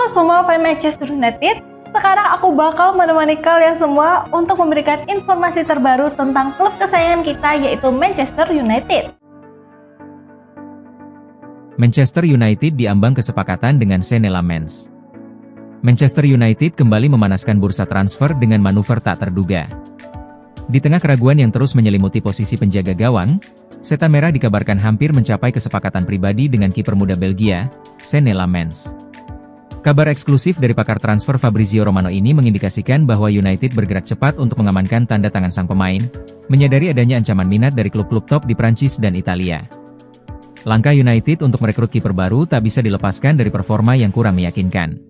Halo semua fans Manchester United, sekarang aku bakal menemani kalian semua untuk memberikan informasi terbaru tentang klub kesayangan kita yaitu Manchester United. Manchester United diambang kesepakatan dengan Senne Lammens. Manchester United kembali memanaskan bursa transfer dengan manuver tak terduga. Di tengah keraguan yang terus menyelimuti posisi penjaga gawang, Setan Merah dikabarkan hampir mencapai kesepakatan pribadi dengan kiper muda Belgia, Senne Lammens. Kabar eksklusif dari pakar transfer Fabrizio Romano ini mengindikasikan bahwa United bergerak cepat untuk mengamankan tanda tangan sang pemain, menyadari adanya ancaman minat dari klub-klub top di Prancis dan Italia. Langkah United untuk merekrut kiper baru tak bisa dilepaskan dari performa yang kurang meyakinkan.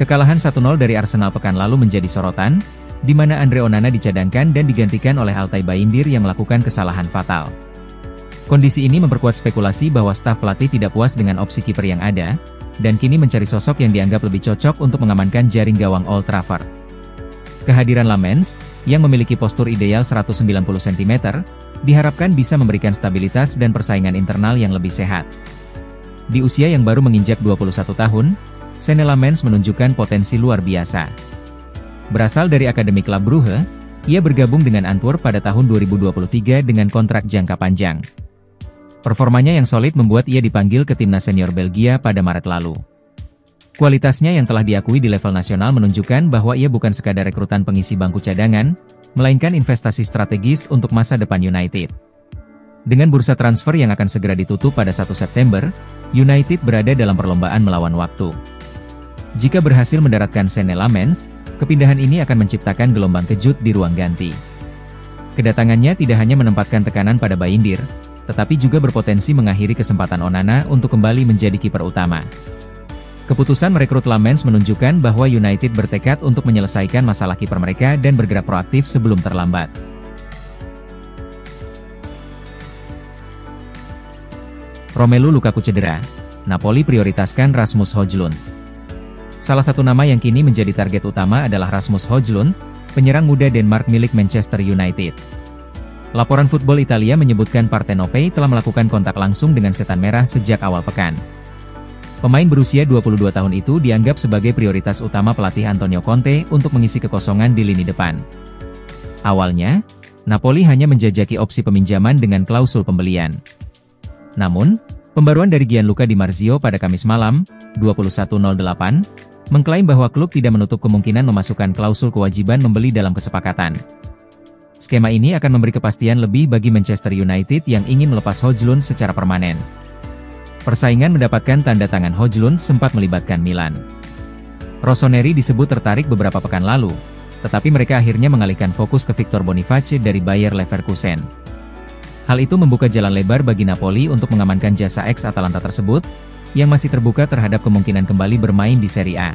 Kekalahan 1-0 dari Arsenal pekan lalu menjadi sorotan, di mana Andre Onana dicadangkan dan digantikan oleh Altay Bayindir yang melakukan kesalahan fatal. Kondisi ini memperkuat spekulasi bahwa staf pelatih tidak puas dengan opsi kiper yang ada, dan kini mencari sosok yang dianggap lebih cocok untuk mengamankan jaring gawang Old Trafford. Kehadiran Lammens, yang memiliki postur ideal 190 cm, diharapkan bisa memberikan stabilitas dan persaingan internal yang lebih sehat. Di usia yang baru menginjak 21 tahun, Senne Lammens menunjukkan potensi luar biasa. Berasal dari Akademi Klub Brugge, ia bergabung dengan Antwerp pada tahun 2023 dengan kontrak jangka panjang. Performanya yang solid membuat ia dipanggil ke timnas senior Belgia pada Maret lalu. Kualitasnya yang telah diakui di level nasional menunjukkan bahwa ia bukan sekadar rekrutan pengisi bangku cadangan, melainkan investasi strategis untuk masa depan United. Dengan bursa transfer yang akan segera ditutup pada 1 September, United berada dalam perlombaan melawan waktu. Jika berhasil mendaratkan Senne Lammens, kepindahan ini akan menciptakan gelombang kejut di ruang ganti. Kedatangannya tidak hanya menempatkan tekanan pada Bayindir, tetapi juga berpotensi mengakhiri kesempatan Onana untuk kembali menjadi kiper utama. Keputusan merekrut Lammens menunjukkan bahwa United bertekad untuk menyelesaikan masalah kiper mereka dan bergerak proaktif sebelum terlambat. Romelu Lukaku cedera, Napoli prioritaskan Rasmus Højlund. Salah satu nama yang kini menjadi target utama adalah Rasmus Højlund, penyerang muda Denmark milik Manchester United. Laporan Football Italia menyebutkan Partenope telah melakukan kontak langsung dengan Setan Merah sejak awal pekan. Pemain berusia 22 tahun itu dianggap sebagai prioritas utama pelatih Antonio Conte untuk mengisi kekosongan di lini depan. Awalnya, Napoli hanya menjajaki opsi peminjaman dengan klausul pembelian. Namun, pembaruan dari Gianluca Di Marzio pada Kamis malam, 21.08, mengklaim bahwa klub tidak menutup kemungkinan memasukkan klausul kewajiban membeli dalam kesepakatan. Skema ini akan memberi kepastian lebih bagi Manchester United yang ingin melepas Højlund secara permanen. Persaingan mendapatkan tanda tangan Højlund sempat melibatkan Milan. Rossoneri disebut tertarik beberapa pekan lalu, tetapi mereka akhirnya mengalihkan fokus ke Victor Boniface dari Bayer Leverkusen. Hal itu membuka jalan lebar bagi Napoli untuk mengamankan jasa ex-Atalanta tersebut, yang masih terbuka terhadap kemungkinan kembali bermain di Serie A.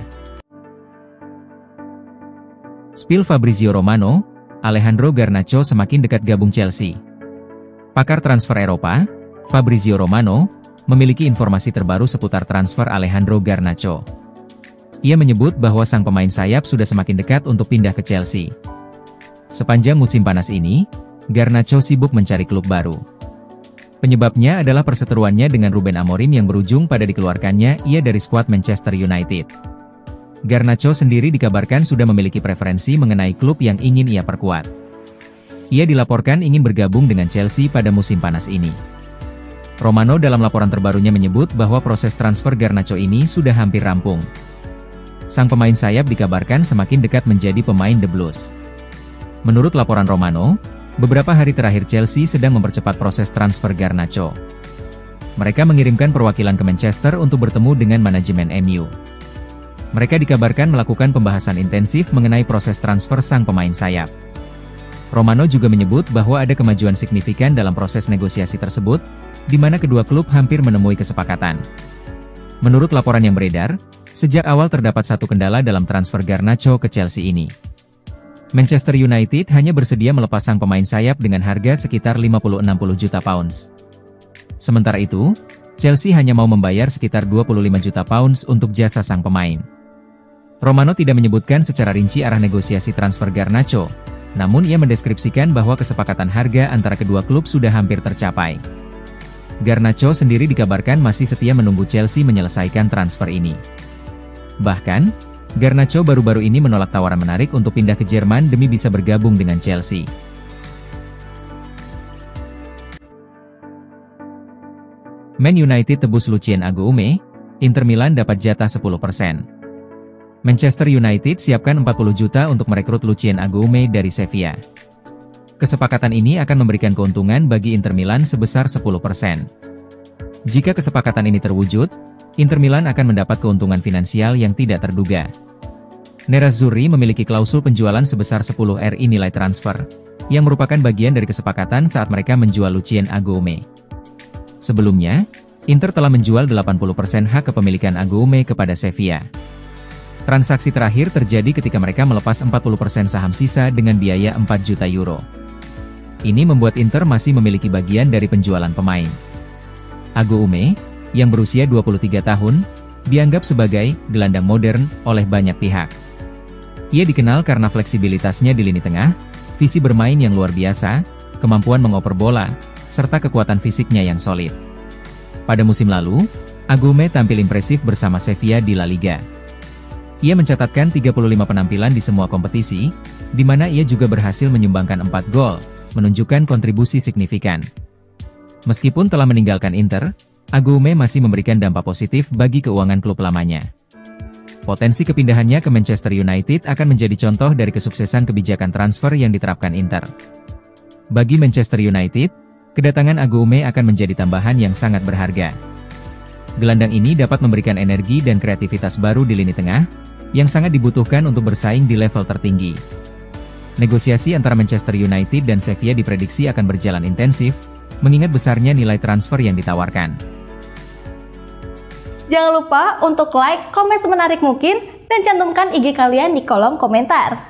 Spill Fabrizio Romano, Alejandro Garnacho semakin dekat gabung Chelsea. Pakar transfer Eropa, Fabrizio Romano, memiliki informasi terbaru seputar transfer Alejandro Garnacho. Ia menyebut bahwa sang pemain sayap sudah semakin dekat untuk pindah ke Chelsea. Sepanjang musim panas ini, Garnacho sibuk mencari klub baru. Penyebabnya adalah perseteruannya dengan Ruben Amorim yang berujung pada dikeluarkannya ia dari skuad Manchester United. Garnacho sendiri dikabarkan sudah memiliki preferensi mengenai klub yang ingin ia perkuat. Ia dilaporkan ingin bergabung dengan Chelsea pada musim panas ini. Romano dalam laporan terbarunya menyebut bahwa proses transfer Garnacho ini sudah hampir rampung. Sang pemain sayap dikabarkan semakin dekat menjadi pemain The Blues. Menurut laporan Romano, beberapa hari terakhir Chelsea sedang mempercepat proses transfer Garnacho. Mereka mengirimkan perwakilan ke Manchester untuk bertemu dengan manajemen MU. Mereka dikabarkan melakukan pembahasan intensif mengenai proses transfer sang pemain sayap. Romano juga menyebut bahwa ada kemajuan signifikan dalam proses negosiasi tersebut, di mana kedua klub hampir menemui kesepakatan. Menurut laporan yang beredar, sejak awal terdapat satu kendala dalam transfer Garnacho ke Chelsea ini. Manchester United hanya bersedia melepas sang pemain sayap dengan harga sekitar 50-60 juta pounds. Sementara itu, Chelsea hanya mau membayar sekitar 25 juta pounds untuk jasa sang pemain. Romano tidak menyebutkan secara rinci arah negosiasi transfer Garnacho, namun ia mendeskripsikan bahwa kesepakatan harga antara kedua klub sudah hampir tercapai. Garnacho sendiri dikabarkan masih setia menunggu Chelsea menyelesaikan transfer ini. Bahkan, Garnacho baru-baru ini menolak tawaran menarik untuk pindah ke Jerman demi bisa bergabung dengan Chelsea. Man United tebus Lucien Agoume, Inter Milan dapat jatah 10%. Manchester United siapkan 40 juta untuk merekrut Lucien Agoume dari Sevilla. Kesepakatan ini akan memberikan keuntungan bagi Inter Milan sebesar 10%. Jika kesepakatan ini terwujud, Inter Milan akan mendapat keuntungan finansial yang tidak terduga. Nerazzurri memiliki klausul penjualan sebesar 10 RI nilai transfer, yang merupakan bagian dari kesepakatan saat mereka menjual Lucien Agoume. Sebelumnya, Inter telah menjual 80% hak kepemilikan Agoume kepada Sevilla. Transaksi terakhir terjadi ketika mereka melepas 40% saham sisa dengan biaya 4 juta euro. Ini membuat Inter masih memiliki bagian dari penjualan pemain. Agoume, yang berusia 23 tahun, dianggap sebagai gelandang modern oleh banyak pihak. Ia dikenal karena fleksibilitasnya di lini tengah, visi bermain yang luar biasa, kemampuan mengoper bola, serta kekuatan fisiknya yang solid. Pada musim lalu, Agoume tampil impresif bersama Sevilla di La Liga. Ia mencatatkan 35 penampilan di semua kompetisi, di mana ia juga berhasil menyumbangkan 4 gol, menunjukkan kontribusi signifikan. Meskipun telah meninggalkan Inter, Agoume masih memberikan dampak positif bagi keuangan klub lamanya. Potensi kepindahannya ke Manchester United akan menjadi contoh dari kesuksesan kebijakan transfer yang diterapkan Inter. Bagi Manchester United, kedatangan Agoume akan menjadi tambahan yang sangat berharga. Gelandang ini dapat memberikan energi dan kreativitas baru di lini tengah, yang sangat dibutuhkan untuk bersaing di level tertinggi. Negosiasi antara Manchester United dan Sevilla diprediksi akan berjalan intensif, mengingat besarnya nilai transfer yang ditawarkan. Jangan lupa untuk like, komen semenarik mungkin, dan cantumkan IG kalian di kolom komentar.